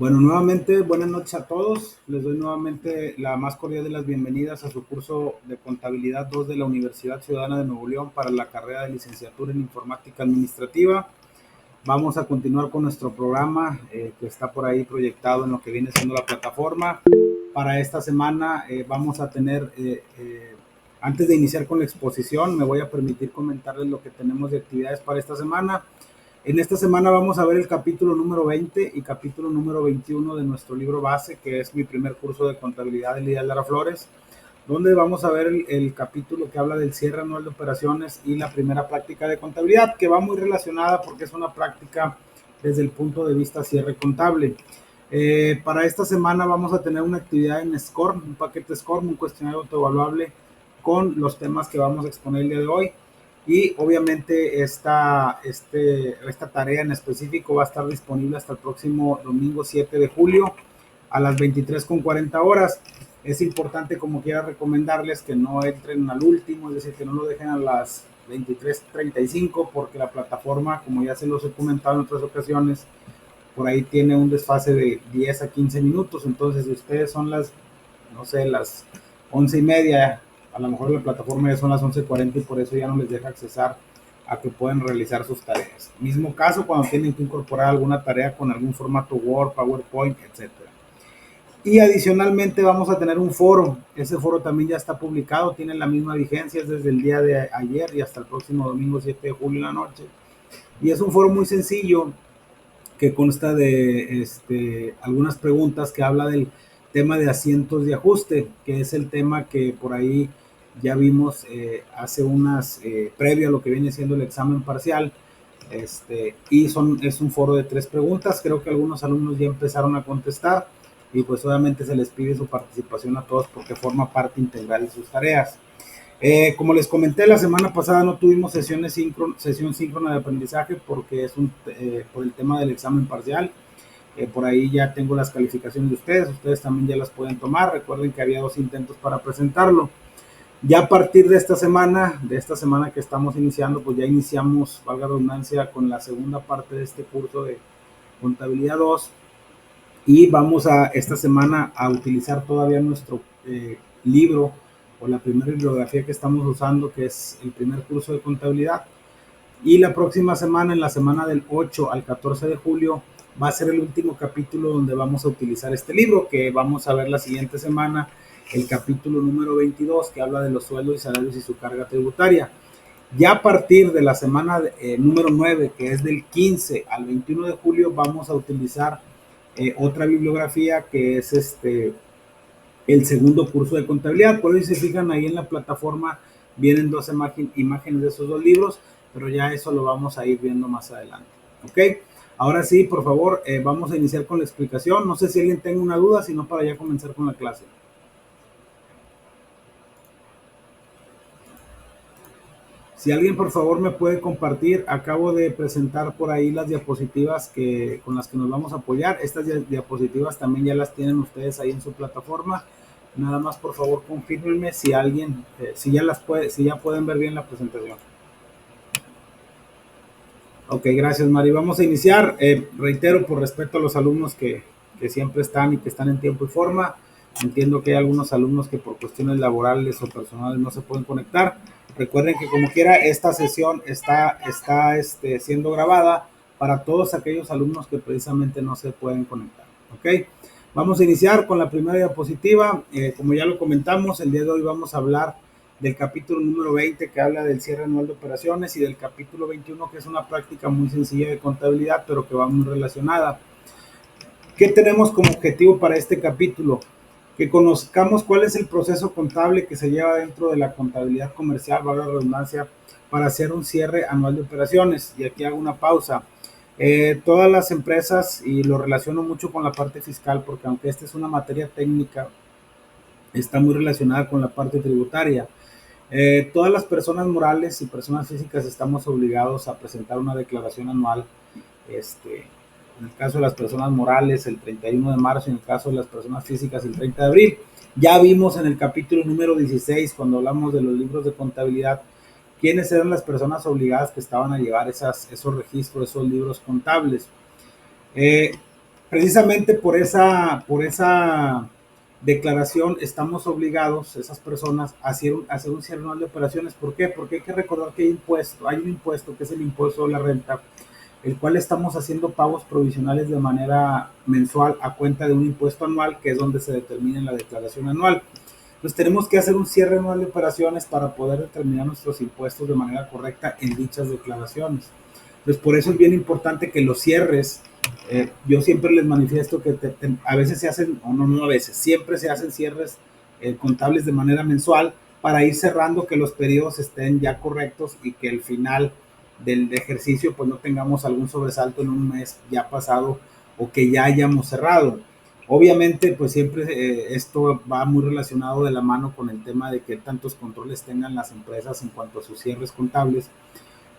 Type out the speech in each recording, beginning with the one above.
Bueno, nuevamente, buenas noches a todos. Les doy nuevamente la más cordial de las bienvenidas a su curso de Contabilidad 2 de la Universidad Ciudadana de Nuevo León para la carrera de licenciatura en Informática Administrativa. Vamos a continuar con nuestro programa que está por ahí proyectado en lo que viene siendo la plataforma. Para esta semana vamos a tener, antes de iniciar con la exposición, me voy a permitir comentarles lo que tenemos de actividades para esta semana. En esta semana vamos a ver el capítulo número 20 y capítulo número 21 de nuestro libro base, que es mi primer curso de contabilidad de Lidia Lara Flores, donde vamos a ver el capítulo que habla del cierre anual de operaciones y la primera práctica de contabilidad, que va muy relacionada porque es una práctica desde el punto de vista cierre contable. Para esta semana vamos a tener una actividad en SCORM, un paquete SCORM, un cuestionario autoevaluable con los temas que vamos a exponer el día de hoy. Y obviamente esta tarea en específico va a estar disponible hasta el próximo domingo 7 de julio a las 23:40 horas. Es importante, como quiera, recomendarles que no entren al último, es decir, que no lo dejen a las 23:35, porque la plataforma, como ya se los he comentado en otras ocasiones, por ahí tiene un desfase de 10 a 15 minutos. Entonces, si ustedes son las, no sé, las 11:30, a lo mejor la plataforma ya son las 11:40 y por eso ya no les deja accesar a que puedan realizar sus tareas. Mismo caso cuando tienen que incorporar alguna tarea con algún formato Word, PowerPoint, etcétera. Y adicionalmente vamos a tener un foro. Ese foro también ya está publicado, tiene la misma vigencia desde el día de ayer y hasta el próximo domingo 7 de julio en la noche. Y es un foro muy sencillo que consta de algunas preguntas que habla del tema de asientos de ajuste, que es el tema que por ahí ya vimos hace previo a lo que viene siendo el examen parcial. Y es un foro de 3 preguntas. Creo que algunos alumnos ya empezaron a contestar y pues obviamente se les pide su participación a todos porque forma parte integral de sus tareas. Como les comenté, la semana pasada no tuvimos sesión síncrona de aprendizaje porque por el tema del examen parcial. Por ahí ya tengo las calificaciones de ustedes también ya las pueden tomar. Recuerden que había 2 intentos para presentarlo. Ya a partir de esta semana que estamos iniciando, pues ya iniciamos, valga la redundancia, con la segunda parte de este curso de Contabilidad 2 y vamos esta semana a utilizar todavía nuestro libro o la primera bibliografía que estamos usando, que es el primer curso de contabilidad. Y la próxima semana, en la semana del 8 al 14 de julio, va a ser el último capítulo donde vamos a utilizar este libro, que vamos a ver la siguiente semana, el capítulo número 22, que habla de los sueldos y salarios y su carga tributaria. Ya a partir de la semana número 9, que es del 15 al 21 de julio, vamos a utilizar otra bibliografía que es el segundo curso de contabilidad. Por eso, si se fijan ahí en la plataforma, vienen 2 imágenes de esos 2 libros, pero ya eso lo vamos a ir viendo más adelante. ¿Ok? Ahora sí, por favor, vamos a iniciar con la explicación. No sé si alguien tenga una duda, sino para ya comenzar con la clase. Si alguien por favor me puede compartir, acabo de presentar por ahí las diapositivas con las que nos vamos a apoyar. Estas diapositivas también ya las tienen ustedes ahí en su plataforma. Nada más por favor confírmenme si alguien, si ya pueden ver bien la presentación. Ok, gracias Mari. Vamos a iniciar. Reitero, por respeto a los alumnos que siempre están y que están en tiempo y forma. Entiendo que hay algunos alumnos que por cuestiones laborales o personales no se pueden conectar. Recuerden que como quiera, esta sesión está siendo grabada para todos aquellos alumnos que precisamente no se pueden conectar. Ok, vamos a iniciar con la primera diapositiva. Como ya lo comentamos, el día de hoy vamos a hablar del capítulo número 20, que habla del cierre anual de operaciones, y del capítulo 21, que es una práctica muy sencilla de contabilidad, pero que va muy relacionada. ¿Qué tenemos como objetivo para este capítulo? Que conozcamos cuál es el proceso contable que se lleva dentro de la contabilidad comercial, valga la redundancia, para hacer un cierre anual de operaciones. Y aquí hago una pausa. Todas las empresas, y lo relaciono mucho con la parte fiscal, porque aunque esta es una materia técnica, está muy relacionada con la parte tributaria. Todas las personas morales y personas físicas estamos obligados a presentar una declaración anual. En el caso de las personas morales, el 31 de marzo, y en el caso de las personas físicas, el 30 de abril. Ya vimos en el capítulo número 16, cuando hablamos de los libros de contabilidad, quiénes eran las personas obligadas que estaban a llevar esos registros, esos libros contables. Precisamente por esa declaración estamos obligados, esas personas, a hacer un cierre anual de operaciones. ¿Por qué? Porque hay que recordar que hay un impuesto que es el impuesto de la renta, el cual estamos haciendo pagos provisionales de manera mensual a cuenta de un impuesto anual, que es donde se determina en la declaración anual. Entonces tenemos que hacer un cierre anual de operaciones para poder determinar nuestros impuestos de manera correcta en dichas declaraciones. Entonces por eso es bien importante que los cierres, yo siempre les manifiesto que a veces se hacen, o no a veces, siempre se hacen cierres contables de manera mensual para ir cerrando, que los periodos estén ya correctos y que al final del ejercicio pues no tengamos algún sobresalto en un mes ya pasado o que ya hayamos cerrado. Obviamente, pues siempre esto va muy relacionado de la mano con el tema de que tantos controles tengan las empresas en cuanto a sus cierres contables,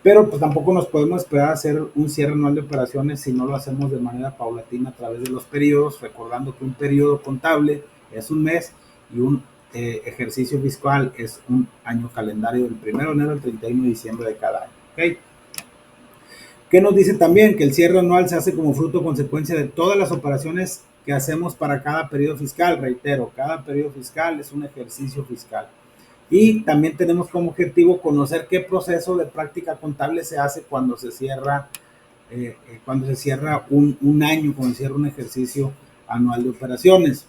pero pues tampoco nos podemos esperar a hacer un cierre anual de operaciones si no lo hacemos de manera paulatina a través de los periodos, recordando que un periodo contable es un mes y un ejercicio fiscal es un año calendario del 1 de enero al 31 de diciembre de cada año. ¿Okay? ¿Qué nos dice también? Que el cierre anual se hace como fruto consecuencia de todas las operaciones que hacemos para cada periodo fiscal. Reitero, cada periodo fiscal es un ejercicio fiscal. Y también tenemos como objetivo conocer qué proceso de práctica contable se hace cuando se cierra un año, cuando se cierra un ejercicio anual de operaciones.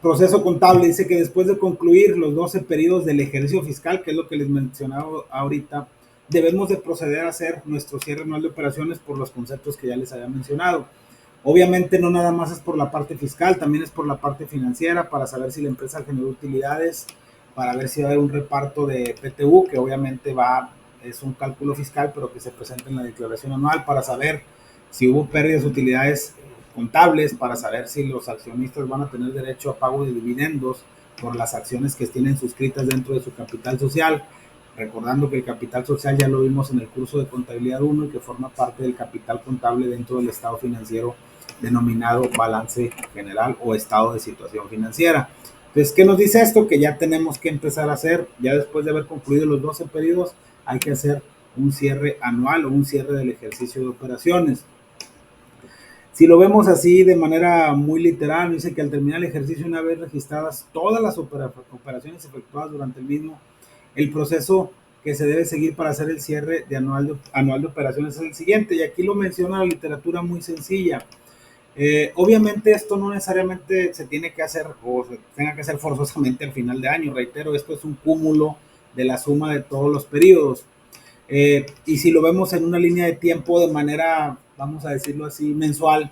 Proceso contable dice que después de concluir los 12 periodos del ejercicio fiscal, que es lo que les mencionaba ahorita, debemos de proceder a hacer nuestro cierre anual de operaciones por los conceptos que ya les había mencionado. Obviamente no nada más es por la parte fiscal, también es por la parte financiera, para saber si la empresa generó utilidades, para ver si va a haber un reparto de PTU, que obviamente es un cálculo fiscal, pero que se presenta en la declaración anual, para saber si hubo pérdidas de utilidades contables, para saber si los accionistas van a tener derecho a pago de dividendos por las acciones que tienen suscritas dentro de su capital social, recordando que el capital social ya lo vimos en el curso de contabilidad 1 y que forma parte del capital contable dentro del estado financiero denominado balance general o estado de situación financiera. Entonces, ¿qué nos dice esto? Que ya tenemos que empezar a hacer, ya después de haber concluido los 12 periodos, hay que hacer un cierre anual o un cierre del ejercicio de operaciones. Si lo vemos así de manera muy literal, dice que al terminar el ejercicio, una vez registradas todas las operaciones efectuadas durante el mismo, el proceso que se debe seguir para hacer el cierre de anual de operaciones es el siguiente, y aquí lo menciona la literatura muy sencilla. Obviamente esto no necesariamente se tiene que hacer o se tenga que hacer forzosamente al final de año, reitero, esto es un cúmulo de la suma de todos los periodos. Y si lo vemos en una línea de tiempo de manera, vamos a decirlo así, mensual,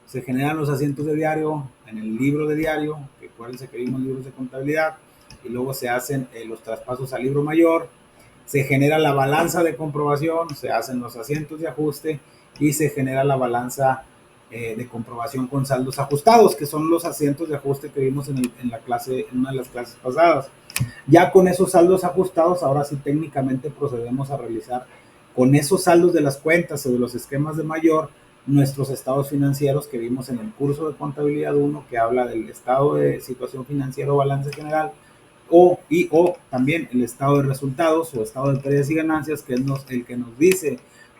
se generan los asientos de diario en el libro de diario, que acuérdense que vimos libros de contabilidad, y luego se hacen los traspasos al libro mayor, se genera la balanza de comprobación, se hacen los asientos de ajuste y se genera la balanza de comprobación con saldos ajustados, que son los asientos de ajuste que vimos en la clase, en una de las clases pasadas. Ya con esos saldos ajustados, ahora sí técnicamente procedemos a realizar con esos saldos de las cuentas o de los esquemas de mayor nuestros estados financieros que vimos en el curso de contabilidad 1, que habla del estado de situación financiera o balance general, o también el estado de resultados o estado de pérdidas y ganancias, que es el que nos dice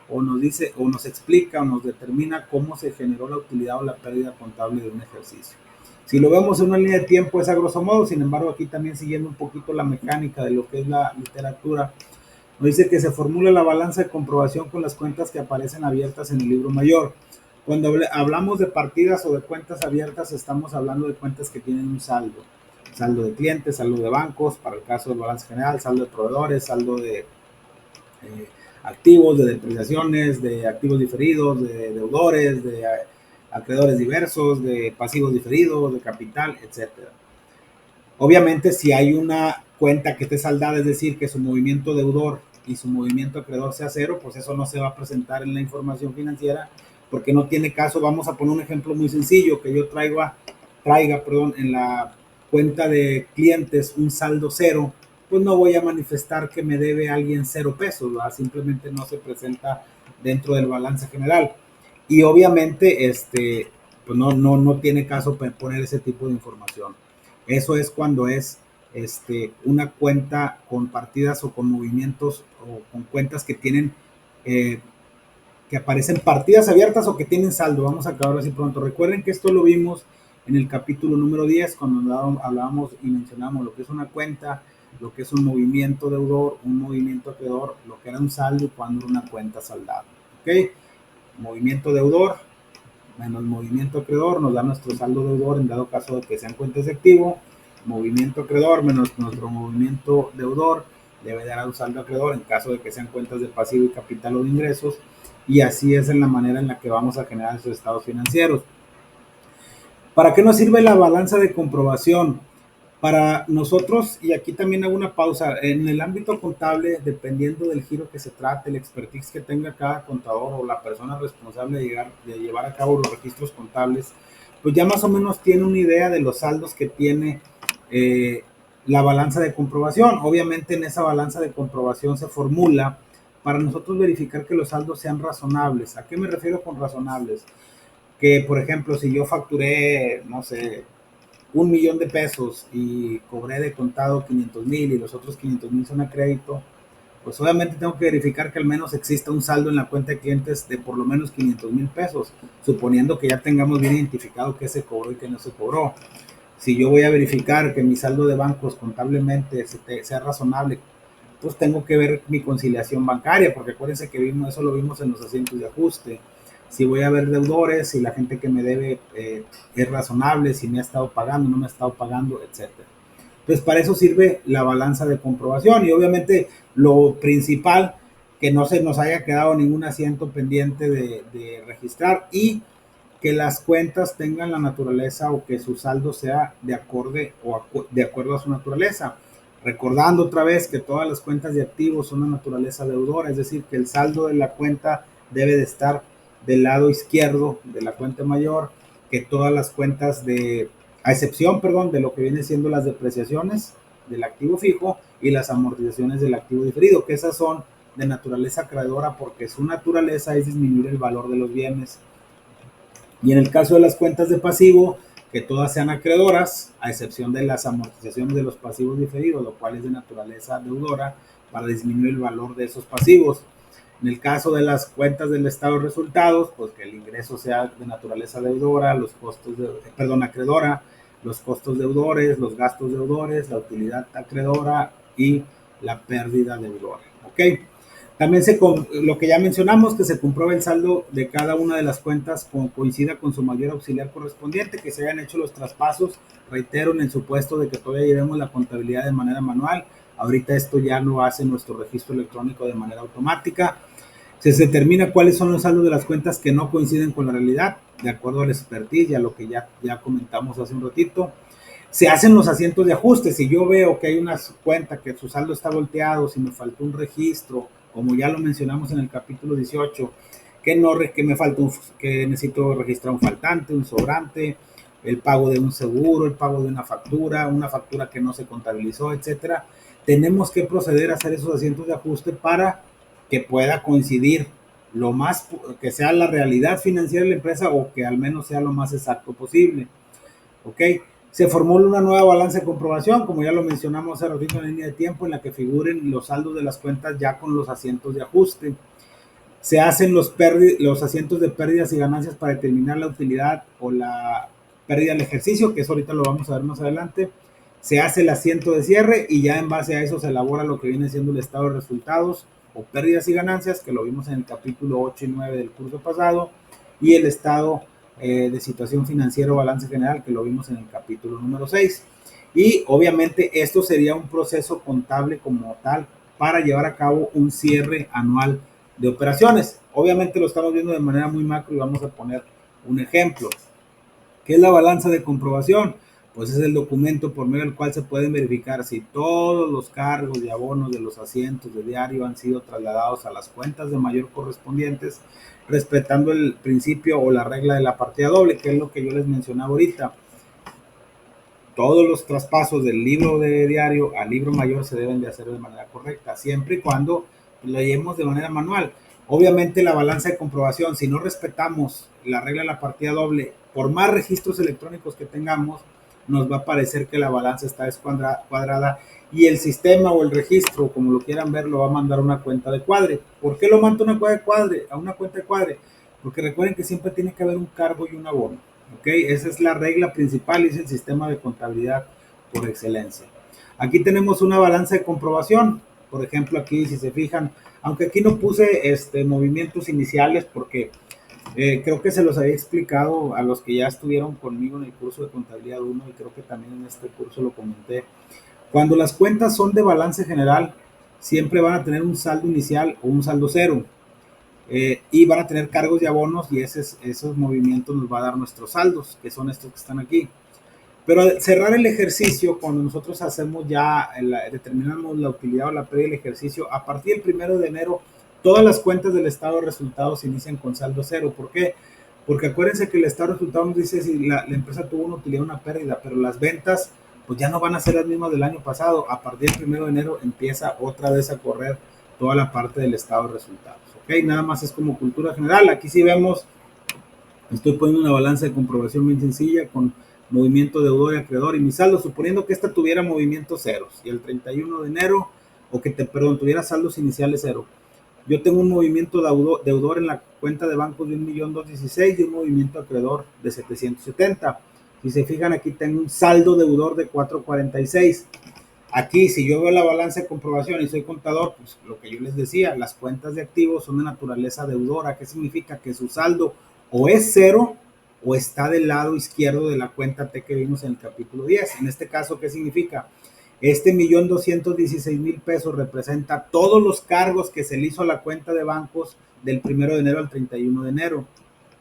o nos explica o nos determina cómo se generó la utilidad o la pérdida contable de un ejercicio. Si lo vemos en una línea de tiempo es a grosso modo, sin embargo aquí también siguiendo un poquito la mecánica de lo que es la literatura, nos dice que se formula la balanza de comprobación con las cuentas que aparecen abiertas en el libro mayor. Cuando hablamos de partidas o de cuentas abiertas, estamos hablando de cuentas que tienen un saldo. Saldo de clientes, saldo de bancos, para el caso del balance general, saldo de proveedores, saldo de activos, de depreciaciones, de activos diferidos, de deudores, de acreedores diversos, de pasivos diferidos, de capital, etcétera. Obviamente, si hay una cuenta que esté saldada, es decir, que su movimiento deudor y su movimiento acreedor sea cero, pues eso no se va a presentar en la información financiera porque no tiene caso. Vamos a poner un ejemplo muy sencillo, que yo traiga en la cuenta de clientes un saldo cero, pues no voy a manifestar que me debe a alguien 0 pesos, ¿verdad? Simplemente no se presenta dentro del balance general. Y obviamente, pues no tiene caso poner ese tipo de información. Eso es cuando es una cuenta con partidas o con movimientos o con cuentas que tienen eh, que aparecen partidas abiertas o que tienen saldo. Vamos a acabar así pronto. Recuerden que esto lo vimos en el capítulo número 10, cuando hablábamos y mencionamos lo que es una cuenta, lo que es un movimiento deudor, un movimiento acreedor, lo que era un saldo y cuando era una cuenta saldada. ¿Ok? Movimiento deudor menos movimiento acreedor nos da nuestro saldo deudor en dado caso de que sean cuentas de activo. Movimiento acreedor menos nuestro movimiento deudor debe dar un saldo acreedor en caso de que sean cuentas de pasivo y capital o de ingresos. Y así es en la manera en la que vamos a generar esos estados financieros. ¿Para qué nos sirve la balanza de comprobación? Para nosotros, y aquí también hago una pausa, en el ámbito contable, dependiendo del giro que se trate, el expertise que tenga cada contador o la persona responsable de llevar a cabo los registros contables, pues ya más o menos tiene una idea de los saldos que tiene la balanza de comprobación. Obviamente en esa balanza de comprobación se formula para nosotros verificar que los saldos sean razonables. ¿A qué me refiero con razonables? Que, por ejemplo, si yo facturé, no sé, 1 millón de pesos y cobré de contado 500,000 y los otros 500,000 son a crédito, pues obviamente tengo que verificar que al menos exista un saldo en la cuenta de clientes de por lo menos 500,000 pesos, suponiendo que ya tengamos bien identificado qué se cobró y qué no se cobró. Si yo voy a verificar que mi saldo de bancos contablemente sea razonable, pues tengo que ver mi conciliación bancaria, porque acuérdense que eso lo vimos en los asientos de ajuste. Si voy a ver deudores, si la gente que me debe es razonable, si me ha estado pagando, no me ha estado pagando, etcétera. Entonces, para eso sirve la balanza de comprobación y obviamente lo principal, que no se nos haya quedado ningún asiento pendiente de registrar y que las cuentas tengan la naturaleza o que su saldo sea de acuerdo a su naturaleza. Recordando otra vez que todas las cuentas de activos son de naturaleza deudora, es decir, que el saldo de la cuenta debe de estar del lado izquierdo de la cuenta mayor, que todas las cuentas a excepción, perdón, de lo que viene siendo las depreciaciones del activo fijo y las amortizaciones del activo diferido, que esas son de naturaleza acreedora porque su naturaleza es disminuir el valor de los bienes. Y en el caso de las cuentas de pasivo, que todas sean acreedoras, a excepción de las amortizaciones de los pasivos diferidos, lo cual es de naturaleza deudora, para disminuir el valor de esos pasivos. En el caso de las cuentas del estado de resultados, pues que el ingreso sea de naturaleza deudora, los costos acreedora, los costos deudores, los gastos deudores, la utilidad acreedora y la pérdida deudora. ¿Ok? También lo que ya mencionamos, que se compruebe el saldo de cada una de las cuentas coincida con su mayor auxiliar correspondiente, que se hayan hecho los traspasos, reitero, en el supuesto de que todavía llevemos la contabilidad de manera manual. Ahorita esto ya lo hace nuestro registro electrónico de manera automática. Se determina cuáles son los saldos de las cuentas que no coinciden con la realidad, de acuerdo al expertise y a lo que ya comentamos hace un ratito. Se hacen los asientos de ajuste. Si yo veo que hay una cuenta que su saldo está volteado, si me faltó un registro, como ya lo mencionamos en el capítulo 18, que necesito registrar un faltante, un sobrante, el pago de un seguro, el pago de una factura que no se contabilizó, etcétera. Tenemos que proceder a hacer esos asientos de ajuste para que pueda coincidir lo más que sea la realidad financiera de la empresa o que al menos sea lo más exacto posible. ¿Ok? Se formula una nueva balanza de comprobación, como ya lo mencionamos hace ratito en línea de tiempo, en la que figuren los saldos de las cuentas ya con los asientos de ajuste. Se hacen los asientos de pérdidas y ganancias para determinar la utilidad o la pérdida del ejercicio, que eso ahorita lo vamos a ver más adelante. Se hace el asiento de cierre y ya en base a eso se elabora lo que viene siendo el estado de resultados o pérdidas y ganancias, que lo vimos en el capítulo 8 y 9 del curso pasado, y el estado de situación financiera o balance general, que lo vimos en el capítulo número 6. Y obviamente esto sería un proceso contable como tal para llevar a cabo un cierre anual de operaciones. Obviamente lo estamos viendo de manera muy macro y vamos a poner un ejemplo. ¿Qué es la balanza de comprobación? Pues es el documento por medio del cual se pueden verificar si todos los cargos y abonos de los asientos de diario han sido trasladados a las cuentas de mayor correspondientes, respetando el principio o la regla de la partida doble, que es lo que yo les mencionaba ahorita. Todos los traspasos del libro de diario al libro mayor se deben de hacer de manera correcta, siempre y cuando lo llevemos de manera manual. Obviamente la balanza de comprobación, si no respetamos la regla de la partida doble, por más registros electrónicos que tengamos, nos va a parecer que la balanza está descuadrada y el sistema o el registro, como lo quieran ver, lo va a mandar a una cuenta de cuadre. ¿Por qué lo manda a una cuenta de cuadre? Porque recuerden que siempre tiene que haber un cargo y un abono. ¿Ok? Esa es la regla principal y es el sistema de contabilidad por excelencia. Aquí tenemos una balanza de comprobación. Por ejemplo, aquí si se fijan, aunque aquí no puse movimientos iniciales porque creo que se los había explicado a los que ya estuvieron conmigo en el curso de contabilidad 1 y creo que también en este curso lo comenté. Cuando las cuentas son de balance general, siempre van a tener un saldo inicial o un saldo cero. Y van a tener cargos y abonos y esos movimientos nos va a dar nuestros saldos, que son estos que están aquí. Pero al cerrar el ejercicio, cuando nosotros hacemos ya, determinamos la utilidad o la pérdida del ejercicio, a partir del 1 de enero, todas las cuentas del estado de resultados inician con saldo cero. ¿Por qué? Porque acuérdense que el estado de resultados nos dice si la empresa tuvo una utilidad o una pérdida, pero las ventas pues ya no van a ser las mismas del año pasado. A partir del 1 de enero empieza otra vez a correr toda la parte del estado de resultados. ¿Ok? Nada más es como cultura general. Aquí sí vemos, estoy poniendo una balanza de comprobación bien sencilla con movimiento deudor y acreedor y mi saldo, suponiendo que esta tuviera movimientos ceros y el 31 de enero, o que tuviera saldos iniciales cero. Yo tengo un movimiento deudor en la cuenta de bancos de 1.216.000 y un movimiento acreedor de 770. Si se fijan, aquí tengo un saldo deudor de 446. Aquí, si yo veo la balanza de comprobación y soy contador, pues lo que yo les decía, las cuentas de activos son de naturaleza deudora. ¿Qué significa? Que su saldo o es cero o está del lado izquierdo de la cuenta T que vimos en el capítulo 10. En este caso, ¿qué significa? Este 1.216.000 pesos representa todos los cargos que se le hizo a la cuenta de bancos del 1 de enero al 31 de enero.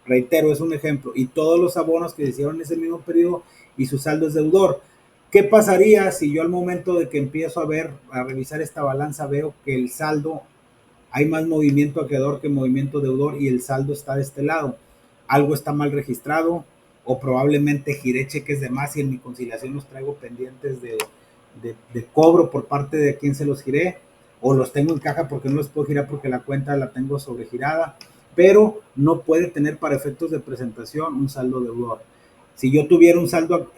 Reitero, es un ejemplo. Y todos los abonos que se hicieron en ese mismo periodo y su saldo es deudor. ¿Qué pasaría si yo al momento de que empiezo a revisar esta balanza, veo que el saldo, hay más movimiento acreedor que movimiento deudor y el saldo está de este lado? Algo está mal registrado o probablemente giré cheques de más y en mi conciliación los traigo pendientes de cobro por parte de quien se los giré, o los tengo en caja porque no los puedo girar porque la cuenta la tengo sobregirada, pero no puede tener para efectos de presentación un saldo deudor. Si yo tuviera un saldo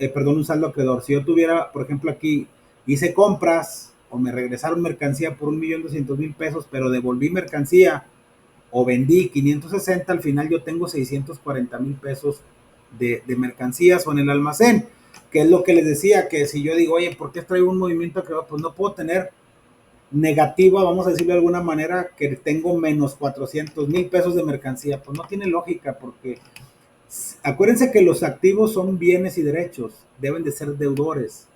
acreedor, si yo tuviera, por ejemplo, aquí hice compras o me regresaron mercancía por 1.200.000 pesos, pero devolví mercancía o vendí 560, al final yo tengo 640.000 pesos de mercancías o en el almacén, que es lo que les decía, que si yo digo, oye, ¿por qué traigo un movimiento acreedor? Pues no puedo tener negativa, vamos a decirlo de alguna manera, que tengo menos 400.000 pesos de mercancía. Pues no tiene lógica, porque acuérdense que los activos son bienes y derechos, deben de ser deudores.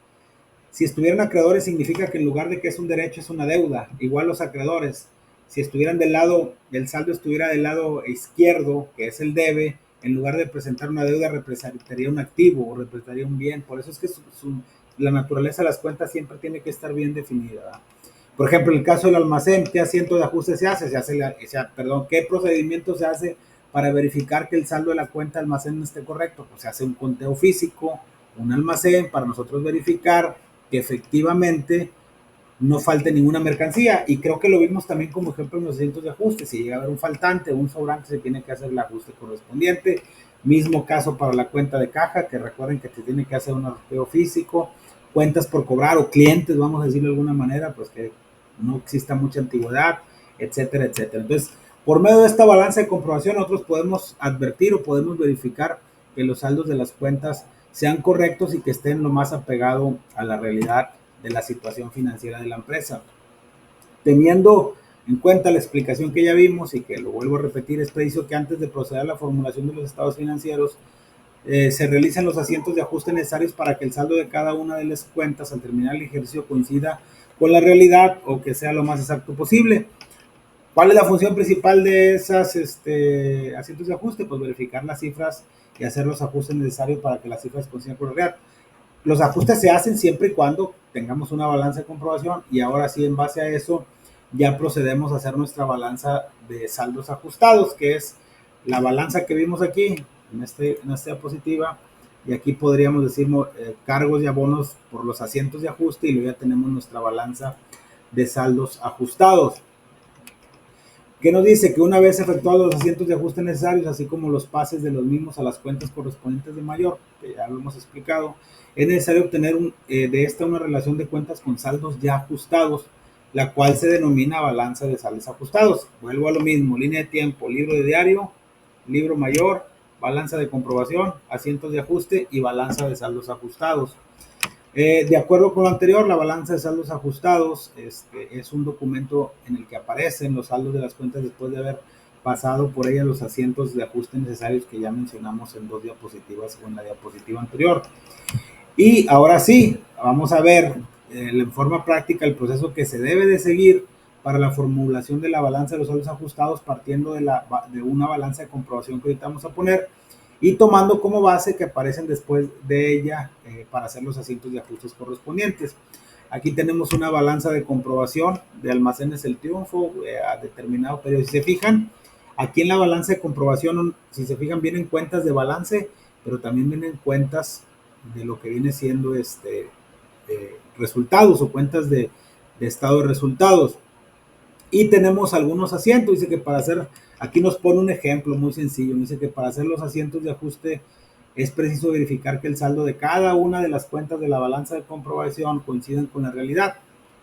Si estuvieran acreedores significa que en lugar de que es un derecho es una deuda. Igual los acreedores, si estuvieran del lado, el saldo estuviera del lado izquierdo, que es el debe, en lugar de presentar una deuda representaría un activo o representaría un bien. Por eso es que la naturaleza de las cuentas siempre tiene que estar bien definida, ¿verdad? Por ejemplo, en el caso del almacén, ¿qué asiento de ajuste se hace? ¿Qué procedimiento se hace para verificar que el saldo de la cuenta de almacén esté correcto? Pues se hace un conteo físico, un almacén, para nosotros verificar que efectivamente no falte ninguna mercancía. Y creo que lo vimos también como ejemplo en los asientos de ajuste. Si llega a haber un faltante o un sobrante, se tiene que hacer el ajuste correspondiente. Mismo caso para la cuenta de caja, que recuerden que se tiene que hacer un arqueo físico. Cuentas por cobrar o clientes, vamos a decirlo de alguna manera, pues que no exista mucha antigüedad, etcétera, etcétera. Entonces, por medio de esta balanza de comprobación, nosotros podemos advertir o podemos verificar que los saldos de las cuentas sean correctos y que estén lo más apegado a la realidad de la situación financiera de la empresa. Teniendo en cuenta la explicación que ya vimos y que lo vuelvo a repetir, es preciso que antes de proceder a la formulación de los estados financieros se realizan los asientos de ajuste necesarios para que el saldo de cada una de las cuentas al terminar el ejercicio coincida con la realidad o que sea lo más exacto posible. ¿Cuál es la función principal de esas asientos de ajuste? Pues verificar las cifras y hacer los ajustes necesarios para que las cifras coincidan con la realidad. Los ajustes se hacen siempre y cuando tengamos una balanza de comprobación y ahora sí, en base a eso, ya procedemos a hacer nuestra balanza de saldos ajustados, que es la balanza que vimos aquí en esta diapositiva, y aquí podríamos decir cargos y abonos por los asientos de ajuste, y luego ya tenemos nuestra balanza de saldos ajustados. que nos dice que una vez efectuados los asientos de ajuste necesarios, así como los pases de los mismos a las cuentas correspondientes de mayor, que ya lo hemos explicado, es necesario obtener de esta una relación de cuentas con saldos ya ajustados, la cual se denomina balanza de saldos ajustados. Vuelvo a lo mismo, línea de tiempo, libro de diario, libro mayor, balanza de comprobación, asientos de ajuste y balanza de saldos ajustados. De acuerdo con lo anterior, la balanza de saldos ajustados es un documento en el que aparecen los saldos de las cuentas después de haber pasado por ella los asientos de ajuste necesarios que ya mencionamos en 2 diapositivas o en la diapositiva anterior. Y ahora sí, vamos a ver en forma práctica el proceso que se debe de seguir para la formulación de la balanza de los saldos ajustados partiendo de una balanza de comprobación que ahorita vamos a poner y tomando como base que aparecen después de ella para hacer los asientos de ajustes correspondientes. Aquí tenemos una balanza de comprobación de Almacenes El Triunfo a determinado periodo. Si se fijan, aquí en la balanza de comprobación, si se fijan, vienen cuentas de balance, pero también vienen cuentas de lo que viene siendo resultados o cuentas de estado de resultados. Y tenemos algunos asientos, dice que para hacer, aquí nos pone un ejemplo muy sencillo, dice que para hacer los asientos de ajuste es preciso verificar que el saldo de cada una de las cuentas de la balanza de comprobación coinciden con la realidad.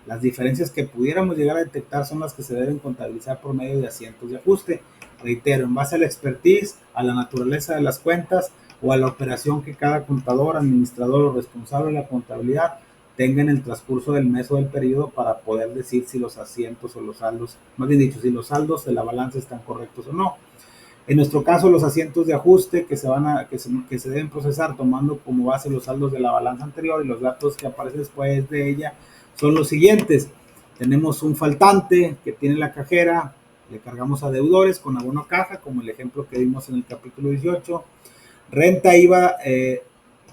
Las diferencias que pudiéramos llegar a detectar son las que se deben contabilizar por medio de asientos de ajuste. Reitero, en base a la expertise, a la naturaleza de las cuentas o a la operación que cada contador, administrador o responsable de la contabilidad tenga en el transcurso del mes o del periodo para poder decir si los asientos o los saldos, más bien dicho, si los saldos de la balanza están correctos o no. En nuestro caso, los asientos de ajuste que se deben procesar tomando como base los saldos de la balanza anterior y los datos que aparecen después de ella son los siguientes. Tenemos un faltante que tiene la cajera, le cargamos a deudores con abono caja, como el ejemplo que vimos en el capítulo 18. Renta IVA,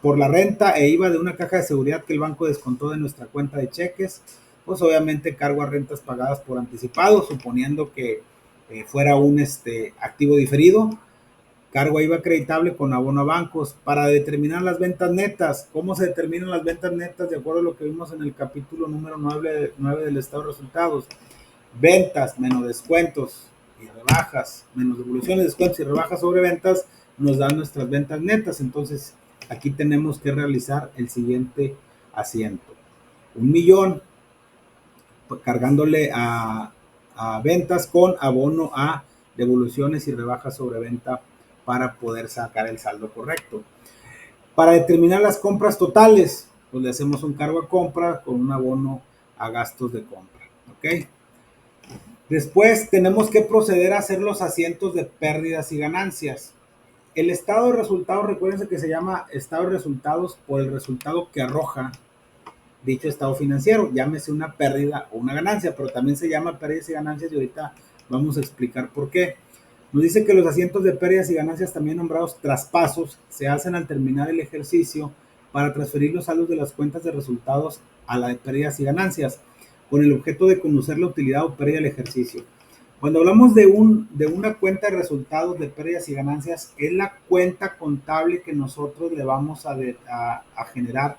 por la renta e IVA de una caja de seguridad que el banco descontó de nuestra cuenta de cheques, pues obviamente cargo a rentas pagadas por anticipado, suponiendo que fuera un activo diferido. Cargo a IVA acreditable con abono a bancos. Para determinar las ventas netas, ¿cómo se determinan las ventas netas? De acuerdo a lo que vimos en el capítulo número 9 del estado de resultados. Ventas menos descuentos y rebajas, menos devoluciones, descuentos y rebajas sobre ventas, nos dan nuestras ventas netas. Entonces, aquí tenemos que realizar el siguiente asiento. 1,000,000 cargándole a ventas con abono a devoluciones y rebajas sobre venta para poder sacar el saldo correcto. Para determinar las compras totales, pues le hacemos un cargo a compra con un abono a gastos de compra. ¿Ok? Después tenemos que proceder a hacer los asientos de pérdidas y ganancias. El estado de resultados, recuérdense que se llama estado de resultados por el resultado que arroja dicho estado financiero, llámese una pérdida o una ganancia, pero también se llama pérdidas y ganancias y ahorita vamos a explicar por qué. Nos dice que los asientos de pérdidas y ganancias, también nombrados traspasos, se hacen al terminar el ejercicio para transferir los saldos de las cuentas de resultados a la de pérdidas y ganancias, con el objeto de conocer la utilidad o pérdida del ejercicio. Cuando hablamos de una cuenta de resultados de pérdidas y ganancias, es la cuenta contable que nosotros le vamos a generar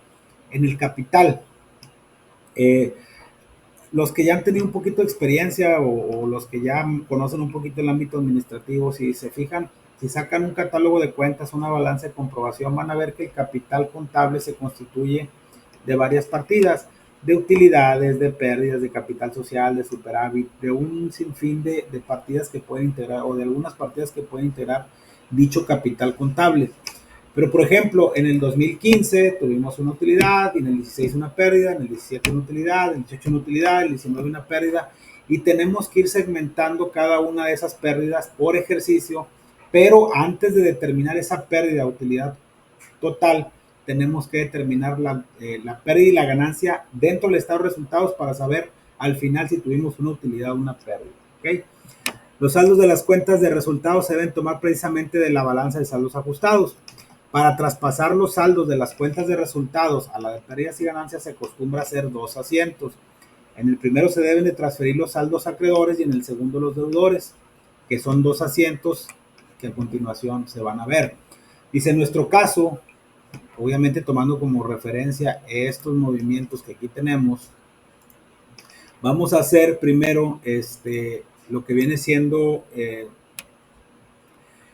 en el capital. Los que ya han tenido un poquito de experiencia o los que ya conocen un poquito el ámbito administrativo, si se fijan, si sacan un catálogo de cuentas, una balanza de comprobación, van a ver que el capital contable se constituye de varias partidas, de utilidades, de pérdidas, de capital social, de superávit, de un sinfín de partidas que pueden integrar o de algunas partidas que pueden integrar dicho capital contable. Pero, por ejemplo, en el 2015 tuvimos una utilidad, en el 16 una pérdida, en el 17 una utilidad, en el 18 una utilidad, en el 19 una pérdida, y tenemos que ir segmentando cada una de esas pérdidas por ejercicio, pero antes de determinar esa pérdida, utilidad total, tenemos que determinar la pérdida y la ganancia dentro del estado de resultados para saber al final si tuvimos una utilidad o una pérdida. ¿Okay? Los saldos de las cuentas de resultados se deben tomar precisamente de la balanza de saldos ajustados. Para traspasar los saldos de las cuentas de resultados a la de pérdidas y ganancias se acostumbra a hacer 2 asientos. En el primero se deben de transferir los saldos acreedores y en el segundo los deudores, que son 2 asientos que a continuación se van a ver. Dice, en nuestro caso, obviamente tomando como referencia estos movimientos que aquí tenemos, vamos a hacer primero lo que viene siendo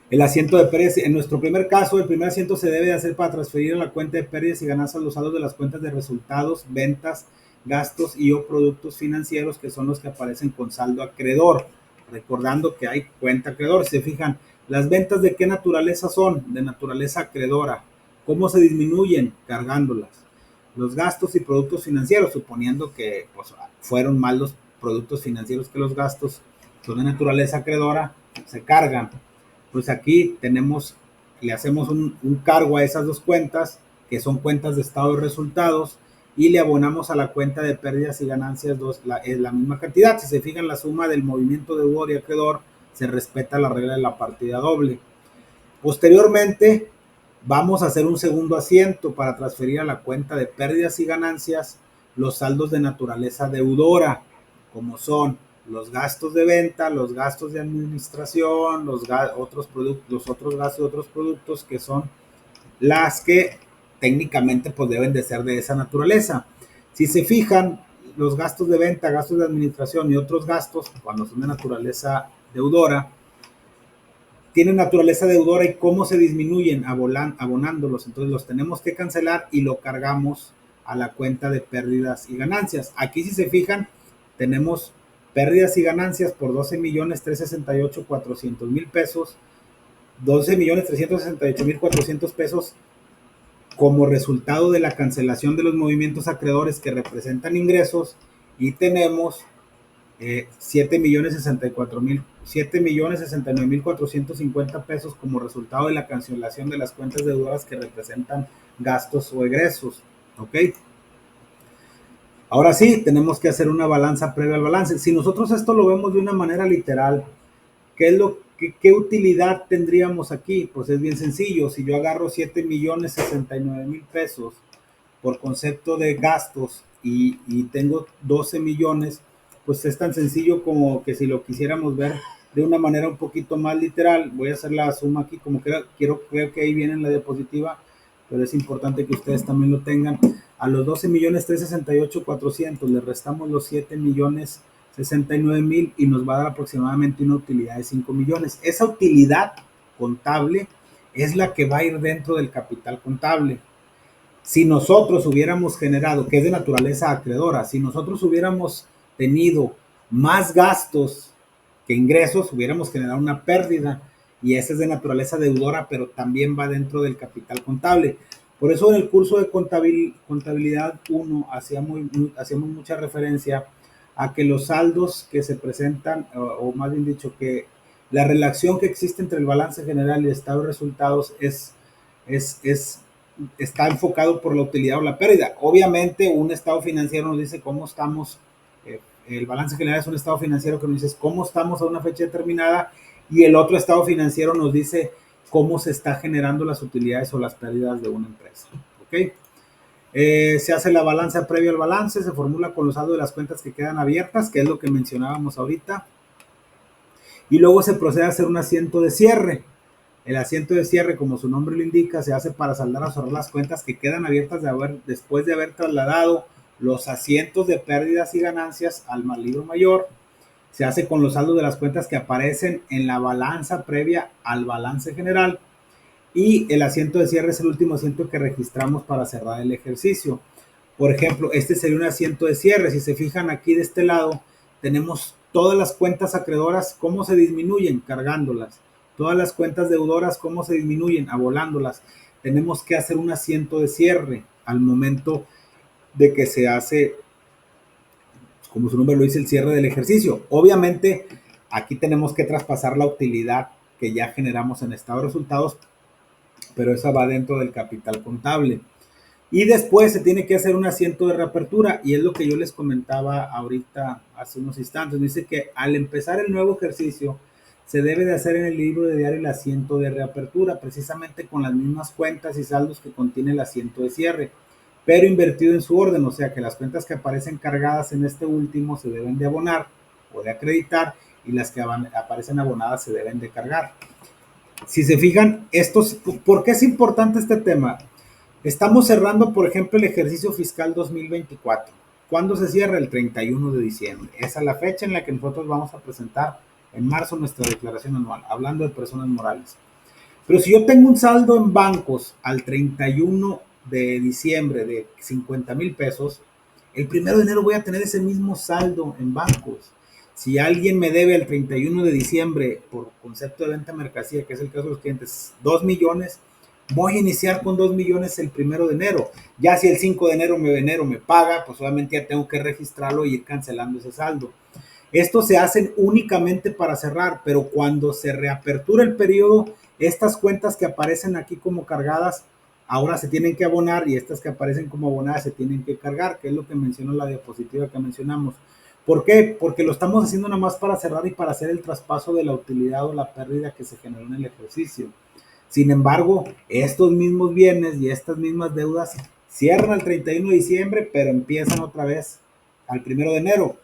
el asiento de pérdidas. En nuestro primer caso, el primer asiento se debe de hacer para transferir a la cuenta de pérdidas y ganancias los saldos de las cuentas de resultados, ventas, gastos y o productos financieros, que son los que aparecen con saldo acreedor. Recordando que hay cuenta acreedor. Si se fijan, las ventas de qué naturaleza son, de naturaleza acreedora. ¿Cómo se disminuyen? Cargándolas. Los gastos y productos financieros, suponiendo que pues, fueron más los productos financieros que los gastos, son de naturaleza acreedora, se cargan. Pues aquí tenemos, le hacemos un cargo a esas dos cuentas, que son cuentas de estado de resultados, y le abonamos a la cuenta de pérdidas y ganancias la misma cantidad. Si se fijan, la suma del movimiento deudor y acreedor se respeta la regla de la partida doble. Posteriormente, vamos a hacer un segundo asiento para transferir a la cuenta de pérdidas y ganancias los saldos de naturaleza deudora, como son los gastos de venta, los gastos de administración, los otros gastos de otros productos, que son las que técnicamente pues deben de ser de esa naturaleza. Si se fijan, los gastos de venta, gastos de administración y otros gastos, cuando son de naturaleza deudora, tienen naturaleza deudora y cómo se disminuyen abonándolos. Entonces los tenemos que cancelar y lo cargamos a la cuenta de pérdidas y ganancias. Aquí, si se fijan, tenemos pérdidas y ganancias por 12.368.400.000 pesos, 12.368.400 pesos como resultado de la cancelación de los movimientos acreedores que representan ingresos, y tenemos 7.069.450 pesos como resultado de la cancelación de las cuentas deudoras que representan gastos o egresos. ¿Ok? Ahora sí, tenemos que hacer una balanza previa al balance. Si nosotros esto lo vemos de una manera literal, ¿qué utilidad tendríamos aquí? Pues es bien sencillo. Si yo agarro 7.069.000 pesos por concepto de gastos y tengo 12 millones, pues es tan sencillo como que si lo quisiéramos ver de una manera un poquito más literal, voy a hacer la suma aquí, como que creo que ahí viene en la diapositiva, pero es importante que ustedes también lo tengan. A los 12.368.400 le restamos los 7.069.000 y nos va a dar aproximadamente una utilidad de 5 millones. Esa utilidad contable es la que va a ir dentro del capital contable. Si nosotros hubiéramos generado, que es de naturaleza acreedora, si nosotros hubiéramos tenido más gastos que ingresos, hubiéramos generado una pérdida, y esa es de naturaleza deudora, pero también va dentro del capital contable. Por eso en el curso de contabilidad 1 hacíamos mucha referencia a que los saldos que se presentan, o más bien dicho, que la relación que existe entre el balance general y el estado de resultados está enfocado por la utilidad o la pérdida. Obviamente, un estado financiero nos dice cómo estamos. El balance general es un estado financiero que nos dice cómo estamos a una fecha determinada, y el otro estado financiero nos dice cómo se está generando las utilidades o las pérdidas de una empresa. ¿Ok? Se hace la balanza previa al balance, se formula con los saldos de las cuentas que quedan abiertas, que es lo que mencionábamos ahorita, y luego se procede a hacer un asiento de cierre. El asiento de cierre, como su nombre lo indica, se hace para saldar o cerrar las cuentas que quedan abiertas después de haber trasladado los asientos de pérdidas y ganancias al libro mayor. Se hace con los saldos de las cuentas que aparecen en la balanza previa al balance general, y el asiento de cierre es el último asiento que registramos para cerrar el ejercicio. Por ejemplo, este sería un asiento de cierre. Si se fijan aquí de este lado, tenemos todas las cuentas acreedoras, cómo se disminuyen, cargándolas. Todas las cuentas deudoras, cómo se disminuyen, abonándolas. Tenemos que hacer un asiento de cierre al momento de que se hace, como su nombre lo dice, el cierre del ejercicio. Obviamente, aquí tenemos que traspasar la utilidad que ya generamos en estado de resultados, pero esa va dentro del capital contable. Y después se tiene que hacer un asiento de reapertura, y es lo que yo les comentaba ahorita hace unos instantes. Dice que al empezar el nuevo ejercicio se debe de hacer en el libro de diario el asiento de reapertura, precisamente con las mismas cuentas y saldos que contiene el asiento de cierre, pero invertido en su orden, o sea que las cuentas que aparecen cargadas en este último se deben de abonar o de acreditar, y las que aparecen abonadas se deben de cargar. Si se fijan, ¿por qué es importante este tema? Estamos cerrando, por ejemplo, el ejercicio fiscal 2024. ¿Cuándo se cierra? El 31 de diciembre. Esa es la fecha en la que nosotros vamos a presentar en marzo nuestra declaración anual, hablando de personas morales. Pero si yo tengo un saldo en bancos al 31 de diciembre de 50,000 pesos, el 1 de enero voy a tener ese mismo saldo en bancos. Si alguien me debe el 31 de diciembre por concepto de venta de mercancía, que es el caso de los clientes, 2 millones, voy a iniciar con 2 millones el 1 de enero. Ya si el 5 de enero me paga, pues obviamente ya tengo que registrarlo y ir cancelando ese saldo. Estos se hacen únicamente para cerrar, pero cuando se reapertura el periodo, estas cuentas que aparecen aquí como cargadas, ahora se tienen que abonar y estas que aparecen como abonadas se tienen que cargar, que es lo que mencionó la diapositiva que mencionamos. ¿Por qué? Porque lo estamos haciendo nada más para cerrar y para hacer el traspaso de la utilidad o la pérdida que se generó en el ejercicio. Sin embargo, estos mismos bienes y estas mismas deudas cierran el 31 de diciembre, pero empiezan otra vez al 1 de enero,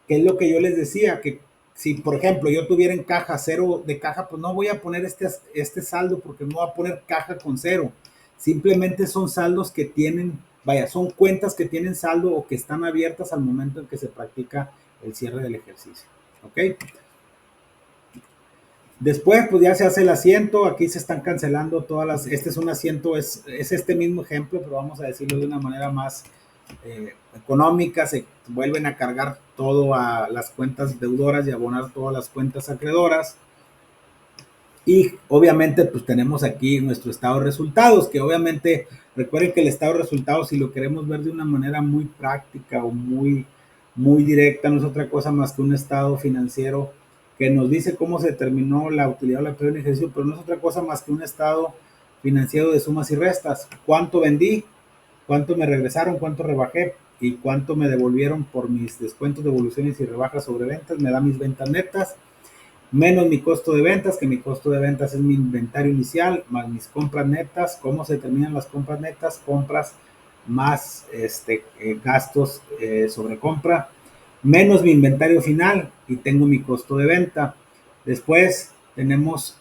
que es lo que yo les decía, que si por ejemplo yo tuviera en caja cero de caja, pues no voy a poner este saldo porque no voy a poner caja con cero. Simplemente son saldos que tienen, vaya, son cuentas que tienen saldo o que están abiertas al momento en que se practica el cierre del ejercicio. ¿Ok? Después, pues ya se hace el asiento, aquí se están cancelando todas las, este es un asiento, es este mismo ejemplo, pero vamos a decirlo de una manera más económica, se vuelven a cargar todo a las cuentas deudoras y abonar todas las cuentas acreedoras. Y obviamente pues tenemos aquí nuestro estado de resultados, que obviamente recuerden que el estado de resultados, si lo queremos ver de una manera muy práctica o muy directa, no es otra cosa más que un estado financiero que nos dice cómo se determinó la utilidad o la pérdida del ejercicio, pero no es otra cosa más que un estado financiero de sumas y restas. ¿Cuánto vendí? ¿Cuánto me regresaron? ¿Cuánto rebajé? ¿Y cuánto me devolvieron por mis descuentos, devoluciones y rebajas sobre ventas? Me da mis ventas netas menos mi costo de ventas, que mi costo de ventas es mi inventario inicial, más mis compras netas. ¿Cómo se determinan las compras netas? Compras más gastos sobre compra, menos mi inventario final y tengo mi costo de venta. Después tenemos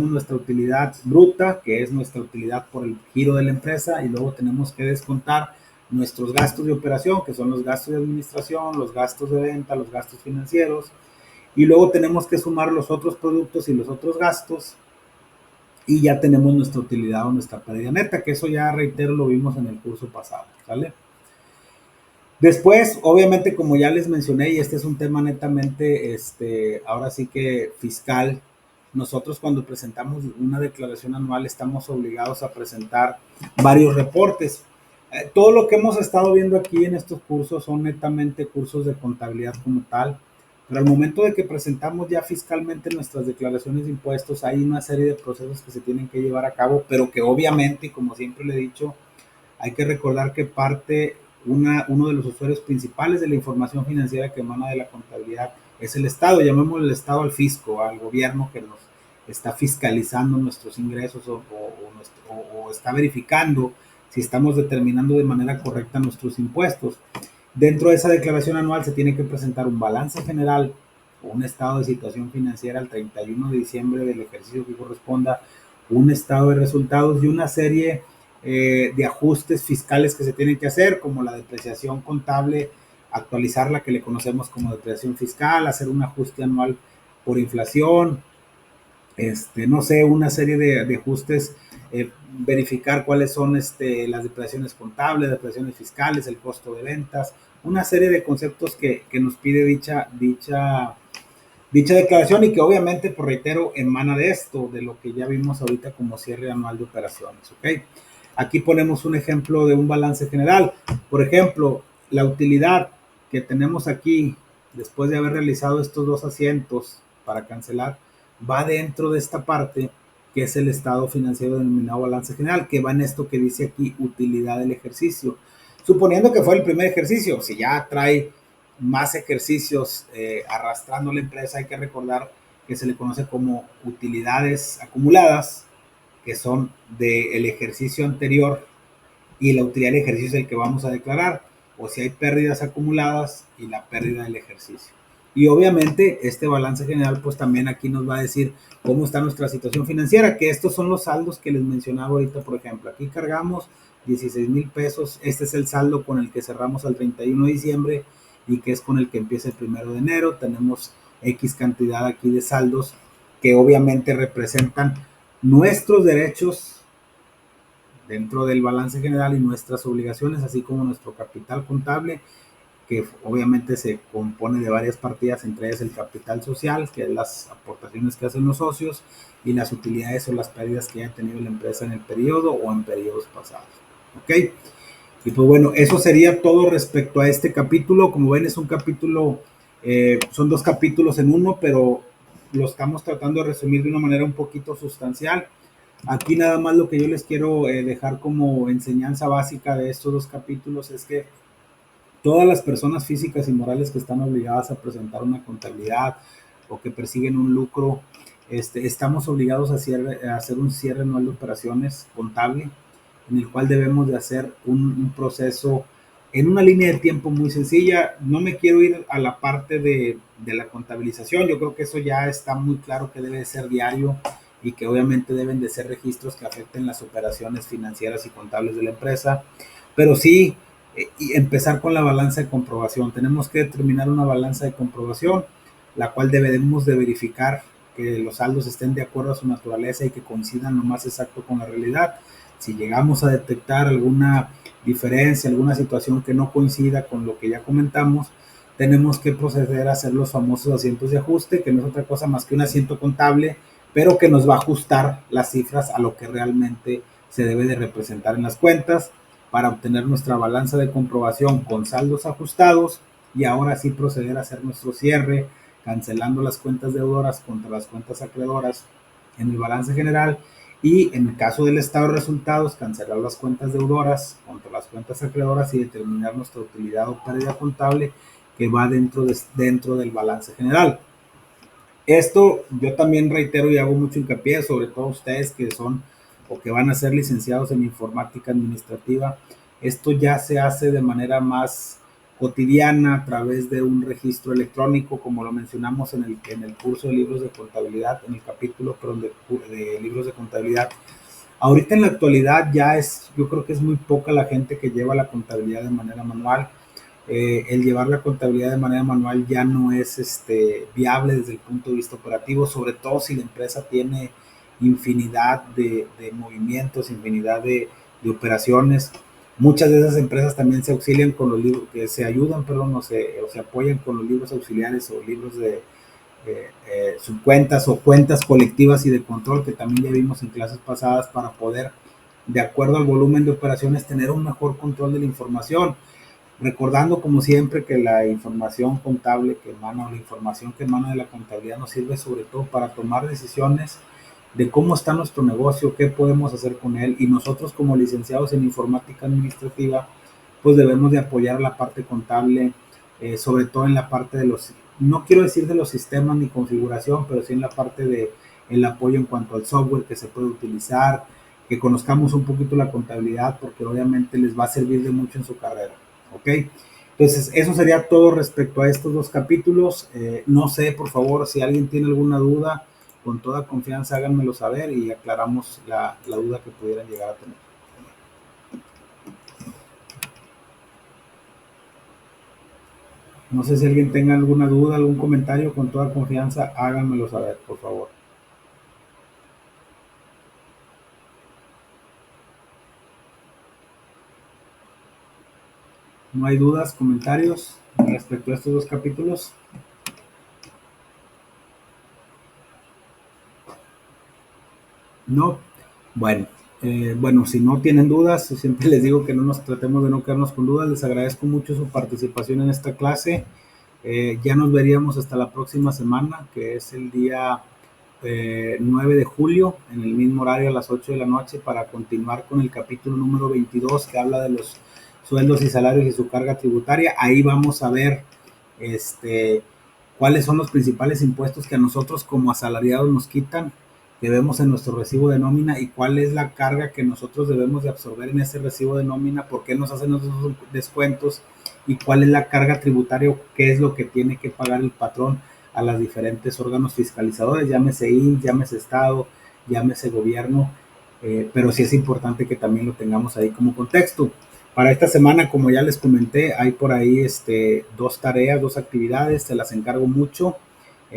nuestra utilidad bruta, que es nuestra utilidad por el giro de la empresa, y luego tenemos que descontar nuestros gastos de operación, que son los gastos de administración, los gastos de venta, los gastos financieros, y luego tenemos que sumar los otros productos y los otros gastos y ya tenemos nuestra utilidad o nuestra pérdida neta, que eso ya reitero lo vimos en el curso pasado, ¿sale? Después, obviamente, como ya les mencioné, y este es un tema netamente, ahora sí que fiscal, nosotros cuando presentamos una declaración anual estamos obligados a presentar varios reportes. Todo lo que hemos estado viendo aquí en estos cursos son netamente cursos de contabilidad como tal, pero al momento de que presentamos ya fiscalmente nuestras declaraciones de impuestos, hay una serie de procesos que se tienen que llevar a cabo, pero que obviamente, como siempre le he dicho, hay que recordar que uno de los usuarios principales de la información financiera que emana de la contabilidad es el Estado. Llamémosle el Estado al fisco, al gobierno que nos está fiscalizando nuestros ingresos o está verificando si estamos determinando de manera correcta nuestros impuestos. Dentro de esa declaración anual se tiene que presentar un balance general o un estado de situación financiera al 31 de diciembre del ejercicio que corresponda, un estado de resultados y una serie de ajustes fiscales que se tienen que hacer, como la depreciación contable, actualizar la que le conocemos como depreciación fiscal, hacer un ajuste anual por inflación, no sé, una serie de ajustes, verificar cuáles son las depreciaciones contables, depreciaciones fiscales, el costo de ventas, una serie de conceptos que nos pide dicha declaración y que obviamente, por reitero, emana de esto, de lo que ya vimos ahorita como cierre anual de operaciones, ¿ok? Aquí ponemos un ejemplo de un balance general. Por ejemplo, la utilidad que tenemos aquí, después de haber realizado estos dos asientos para cancelar, va dentro de esta parte que es el estado financiero denominado balance general, que va en esto que dice aquí, utilidad del ejercicio. Suponiendo que fue el primer ejercicio, si ya trae más ejercicios arrastrando la empresa, hay que recordar que se le conoce como utilidades acumuladas, que son del ejercicio anterior, y la utilidad del ejercicio es el que vamos a declarar, o si hay pérdidas acumuladas y la pérdida del ejercicio. Y obviamente este balance general pues también aquí nos va a decir cómo está nuestra situación financiera, que estos son los saldos que les mencionaba ahorita. Por ejemplo, aquí cargamos 16,000 pesos. Este es el saldo con el que cerramos al 31 de diciembre y que es con el que empieza el 1 de enero. Tenemos X cantidad aquí de saldos que obviamente representan nuestros derechos dentro del balance general y nuestras obligaciones, así como nuestro capital contable, que obviamente se compone de varias partidas, entre ellas el capital social, que es las aportaciones que hacen los socios, y las utilidades o las pérdidas que haya tenido la empresa en el periodo o en periodos pasados. ¿Ok? Y pues bueno, eso sería todo respecto a este capítulo. Como ven, es un capítulo, son dos capítulos en uno, pero lo estamos tratando de resumir de una manera un poquito sustancial. Aquí nada más lo que yo les quiero dejar como enseñanza básica de estos dos capítulos es que todas las personas físicas y morales que están obligadas a presentar una contabilidad o que persiguen un lucro, estamos obligados a hacer un cierre anual de operaciones contable, en el cual debemos de hacer un proceso en una línea de tiempo muy sencilla. No me quiero ir a la parte de la contabilización, yo creo que eso ya está muy claro que debe ser diario y que obviamente deben de ser registros que afecten las operaciones financieras y contables de la empresa, pero sí y empezar con la balanza de comprobación. Tenemos que determinar una balanza de comprobación, la cual debemos de verificar que los saldos estén de acuerdo a su naturaleza y que coincidan lo más exacto con la realidad. Si llegamos a detectar alguna diferencia, alguna situación que no coincida con lo que ya comentamos, tenemos que proceder a hacer los famosos asientos de ajuste, que no es otra cosa más que un asiento contable, pero que nos va a ajustar las cifras a lo que realmente se debe de representar en las cuentas para obtener nuestra balanza de comprobación con saldos ajustados y ahora sí proceder a hacer nuestro cierre, cancelando las cuentas deudoras contra las cuentas acreedoras en el balance general y en el caso del estado de resultados, cancelar las cuentas deudoras contra las cuentas acreedoras y determinar nuestra utilidad o pérdida contable que va dentro del balance general. Esto yo también reitero y hago mucho hincapié, sobre todo ustedes que son o que van a ser licenciados en informática administrativa. Esto ya se hace de manera más cotidiana a través de un registro electrónico, como lo mencionamos en el curso de libros de contabilidad, en el capítulo perdón, de libros de contabilidad. Ahorita en la actualidad yo creo que es muy poca la gente que lleva la contabilidad de manera manual. El llevar la contabilidad de manera manual ya no es viable desde el punto de vista operativo, sobre todo si la empresa tiene infinidad de movimientos, infinidad de operaciones. Muchas de esas empresas también se auxilian con los libros, que se ayudan, perdón, o se apoyan con los libros auxiliares o libros de subcuentas o cuentas colectivas y de control que también ya vimos en clases pasadas para poder, de acuerdo al volumen de operaciones, tener un mejor control de la información. Recordando como siempre que la información contable que emana o la información que emana de la contabilidad nos sirve sobre todo para tomar decisiones de cómo está nuestro negocio, qué podemos hacer con él y nosotros como licenciados en informática administrativa pues debemos de apoyar la parte contable, sobre todo en la parte de no quiero decir de los sistemas ni configuración, pero sí en la parte de el apoyo en cuanto al software que se puede utilizar, que conozcamos un poquito la contabilidad porque obviamente les va a servir de mucho en su carrera. ¿Ok? Entonces, eso sería todo respecto a estos dos capítulos. No sé, por favor, si alguien tiene alguna duda, con toda confianza háganmelo saber y aclaramos la duda que pudieran llegar a tener. No sé si alguien tenga alguna duda, algún comentario, con toda confianza háganmelo saber, por favor. ¿No hay dudas, comentarios respecto a estos dos capítulos? No. Bueno, bueno, si no tienen dudas, siempre les digo que no nos tratemos de no quedarnos con dudas. Les agradezco mucho su participación en esta clase. Ya nos veríamos hasta la próxima semana, que es el día 9 de julio, en el mismo horario a las 8 de la noche, para continuar con el capítulo número 22 que habla de los sueldos y salarios y su carga tributaria. Ahí vamos a ver cuáles son los principales impuestos que a nosotros como asalariados nos quitan, que vemos en nuestro recibo de nómina y cuál es la carga que nosotros debemos de absorber en ese recibo de nómina, por qué nos hacen esos descuentos y cuál es la carga tributaria, qué es lo que tiene que pagar el patrón a los diferentes órganos fiscalizadores, llámese INS, llámese Estado, llámese gobierno, pero sí es importante que también lo tengamos ahí como contexto. Para esta semana, como ya les comenté, hay por ahí dos tareas, dos actividades, se las encargo mucho.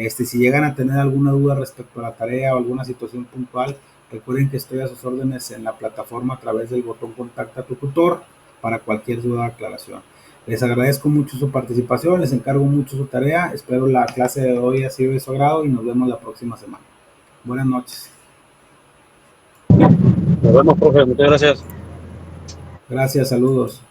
Si llegan a tener alguna duda respecto a la tarea o alguna situación puntual, recuerden que estoy a sus órdenes en la plataforma a través del botón Contacta a tu tutor para cualquier duda o aclaración. Les agradezco mucho su participación, les encargo mucho su tarea, espero la clase de hoy haya sido de su agrado y nos vemos la próxima semana. Buenas noches. Nos vemos, profe. Muchas gracias. Gracias, saludos.